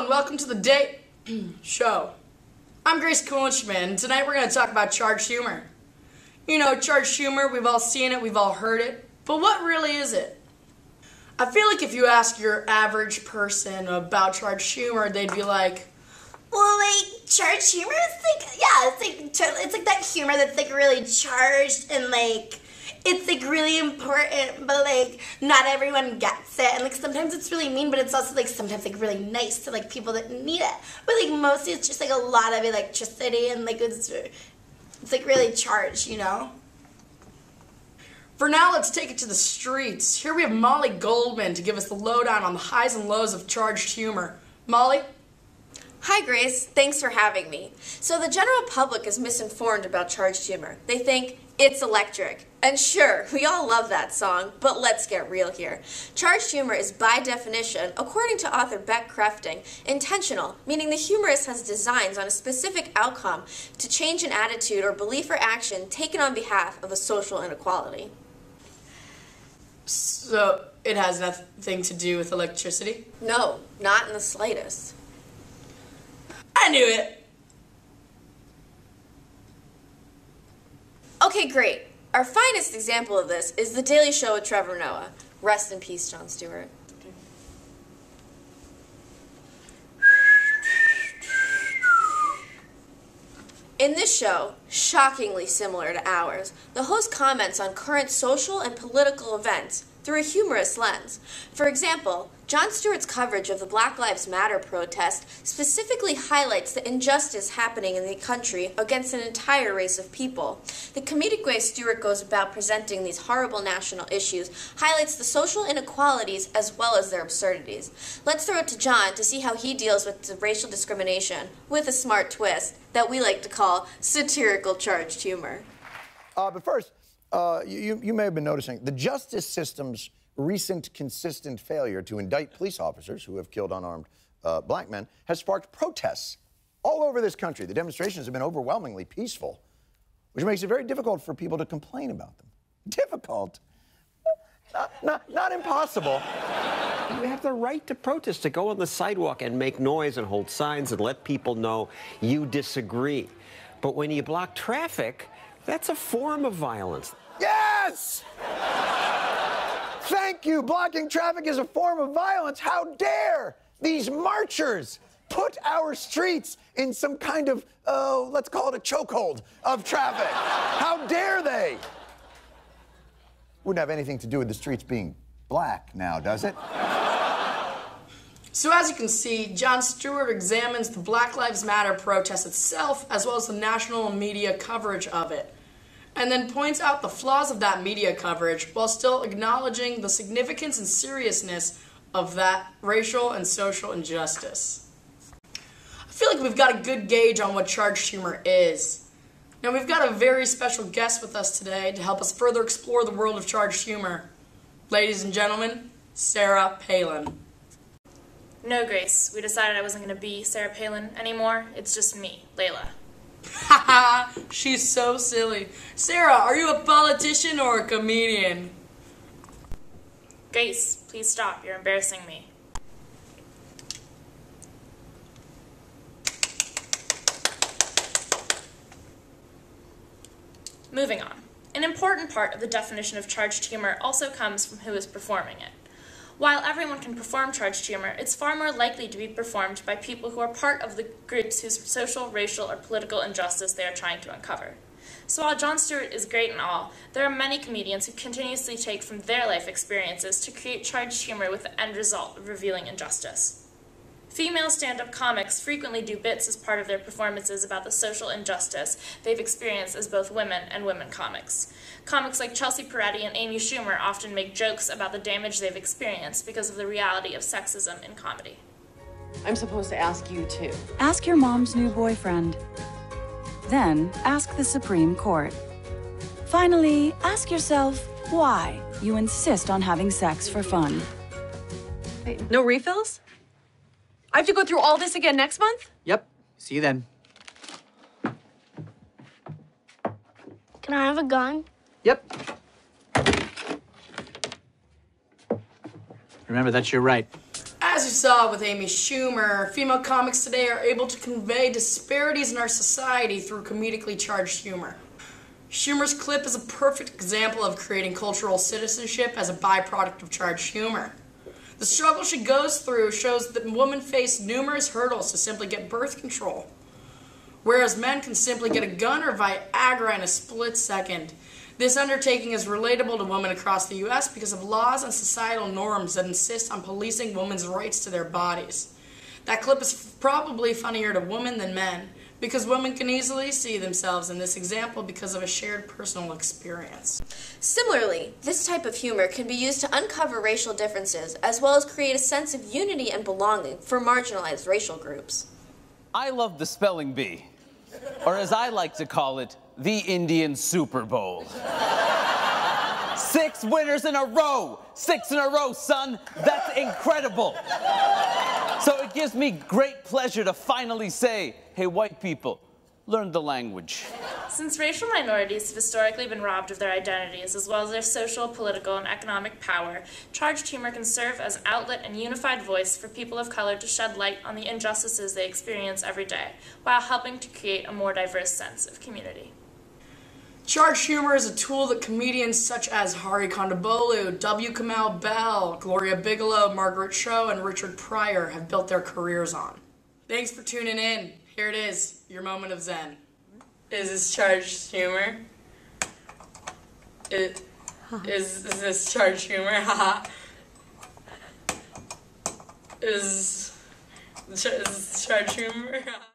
and welcome to the Date Show. I'm Kuhlenschmidt, and tonight we're going to talk about charged humor. You know, charged humor, we've all seen it, we've all heard it, but what really is it? I feel like if you ask your average person about charged humor, they'd be like, well, like, charged humor is like, yeah, it's like that humor that's like really charged and like, it's like really important, but like not everyone gets it, and like sometimes it's really mean, but it's also like sometimes like really nice to like people that need it. But like mostly it's just like a lot of electricity, and like it's like really charged, you know. For now, let's take it to the streets. Here we have Molly Goldman to give us the lowdown on the highs and lows of charged humor. Molly? Hi, Grace. Thanks for having me. So the general public is misinformed about charged humor. They think it's electric. And sure, we all love that song, but let's get real here. Charged humor is by definition, according to author Krefting, intentional, meaning the humorist has designs on a specific outcome to change an attitude or belief or action taken on behalf of a social inequality. So it has nothing to do with electricity? No, not in the slightest. I knew it! Okay, great. Our finest example of this is The Daily Show with Trevor Noah. Rest in peace, Jon Stewart. In this show, shockingly similar to ours, the host comments on current social and political events through a humorous lens. For example, Jon Stewart's coverage of the Black Lives Matter protest specifically highlights the injustice happening in the country against an entire race of people. The comedic way Stewart goes about presenting these horrible national issues highlights the social inequalities as well as their absurdities. Let's throw it to Jon to see how he deals with the racial discrimination with a smart twist that we like to call satirical charged humor. But first, you may have been noticing the justice system's recent consistent failure to indict police officers who have killed unarmed black men has sparked protests all over this country. The demonstrations have been overwhelmingly peaceful, which makes it very difficult for people to complain about them. Difficult? Not impossible. You have the right to protest, to go on the sidewalk and make noise and hold signs and let people know you disagree. But when you block traffic, that's a form of violence. Yes! Thank you. Blocking traffic is a form of violence. How dare these marchers put our streets in some kind of, let's call it a chokehold of traffic. How dare they? Wouldn't have anything to do with the streets being black now, does it? So as you can see, Jon Stewart examines the Black Lives Matter protest itself as well as the national media coverage of it, and then points out the flaws of that media coverage while still acknowledging the significance and seriousness of that racial and social injustice. I feel like we've got a good gauge on what charged humor is. Now we've got a very special guest with us today to help us further explore the world of charged humor. Ladies and gentlemen, Sarah Palin. No, Grace. We decided I wasn't going to be Sarah Palin anymore. It's just me, Laila. Haha, she's so silly. Sarah, are you a politician or a comedian? Grace, please stop. You're embarrassing me. Moving on. An important part of the definition of charged humor also comes from who is performing it. While everyone can perform charged humor, it's far more likely to be performed by people who are part of the groups whose social, racial, or political injustice they are trying to uncover. So while Jon Stewart is great and all, there are many comedians who continuously take from their life experiences to create charged humor with the end result of revealing injustice. Female stand-up comics frequently do bits as part of their performances about the social injustice they've experienced as both women and women comics. Comics like Chelsea Peretti and Amy Schumer often make jokes about the damage they've experienced because of the reality of sexism in comedy. I'm supposed to ask you too. Ask your mom's new boyfriend. Then ask the Supreme Court. Finally, ask yourself why you insist on having sex for fun. Wait, no refills? I have to go through all this again next month? Yep. See you then. Can I have a gun? Yep. Remember, that's your right. As you saw with Amy Schumer, female comics today are able to convey disparities in our society through comedically charged humor. Schumer's clip is a perfect example of creating cultural citizenship as a byproduct of charged humor. The struggle she goes through shows that women face numerous hurdles to simply get birth control, whereas men can simply get a gun or Viagra in a split second. This undertaking is relatable to women across the U.S. because of laws and societal norms that insist on policing women's rights to their bodies. That clip is probably funnier to women than men, because women can easily see themselves in this example because of a shared personal experience. Similarly, this type of humor can be used to uncover racial differences, as well as create a sense of unity and belonging for marginalized racial groups. I love the spelling bee, or as I like to call it, the Indian Super Bowl. 6 winners in a row! 6 in a row, son! That's incredible! So it gives me great pleasure to finally say, hey, white people, learn the language. Since racial minorities have historically been robbed of their identities, as well as their social, political, and economic power, charged humor can serve as an outlet and unified voice for people of color to shed light on the injustices they experience every day, while helping to create a more diverse sense of community. Charged humor is a tool that comedians such as Hari Kondabolu, W. Kamau Bell, Gloria Bigelow, Margaret Cho, and Richard Pryor have built their careers on. Thanks for tuning in. Here it is, your moment of zen. Is this charged humor? Is this charged humor? Haha. Is this charged humor?